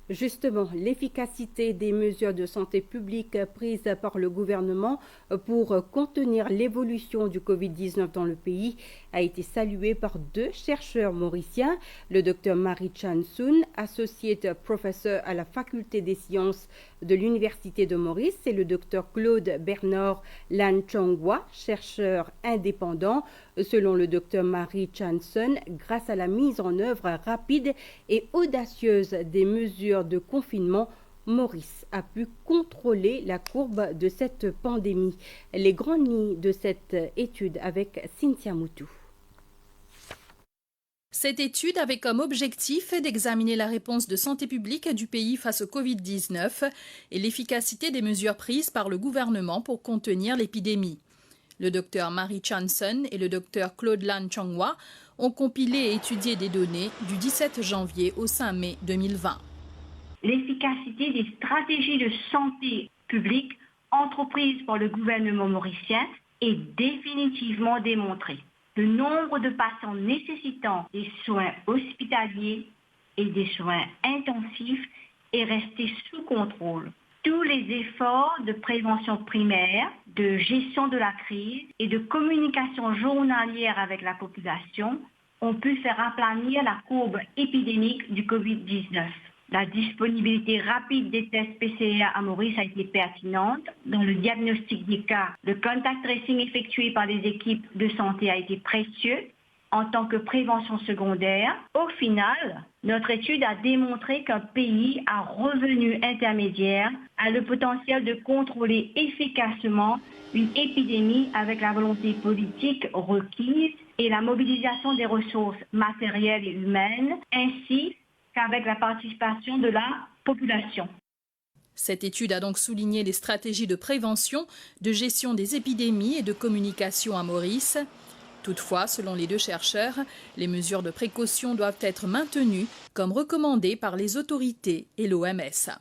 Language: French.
Justement, l'efficacité des mesures de santé publique prises par le gouvernement pour contenir l'évolution du Covid-19 dans le pays a été saluée par deux chercheurs mauriciens, le Dr Marie Chan Soon, Associate Professor à la Faculté des sciences de l'Université de Maurice, et le Dr Claude Bernard Lan Chongwa, chercheur indépendant. Selon le Dr Marie Chan Soon, grâce à la mise en œuvre rapide et audacieuse des mesures de confinement, Maurice a pu contrôler la courbe de cette pandémie. Les grandes lignes de cette étude avec Cynthia Moutou. Cette étude avait comme objectif d'examiner la réponse de santé publique du pays face au Covid-19 et l'efficacité des mesures prises par le gouvernement pour contenir l'épidémie. Le docteur Marie Chan Soon et le docteur Claude Lan Chongwa ont compilé et étudié des données du 17 janvier au 5 mai 2020. L'efficacité des stratégies de santé publique entreprises par le gouvernement mauricien est définitivement démontrée. Le nombre de patients nécessitant des soins hospitaliers et des soins intensifs est resté sous contrôle. Tous les efforts de prévention primaire, de gestion de la crise et de communication journalière avec la population ont pu faire aplanir la courbe épidémique du Covid-19. La disponibilité rapide des tests PCR à Maurice a été pertinente. Dans le diagnostic des cas, le contact tracing effectué par les équipes de santé a été précieux en tant que prévention secondaire. Au final, notre étude a démontré qu'un pays à revenu intermédiaire a le potentiel de contrôler efficacement une épidémie avec la volonté politique requise et la mobilisation des ressources matérielles et humaines, ainsi qu'avec la participation de la population. Cette étude a donc souligné les stratégies de prévention, de gestion des épidémies et de communication à Maurice. Toutefois, selon les deux chercheurs, les mesures de précaution doivent être maintenues comme recommandées par les autorités et l'OMS.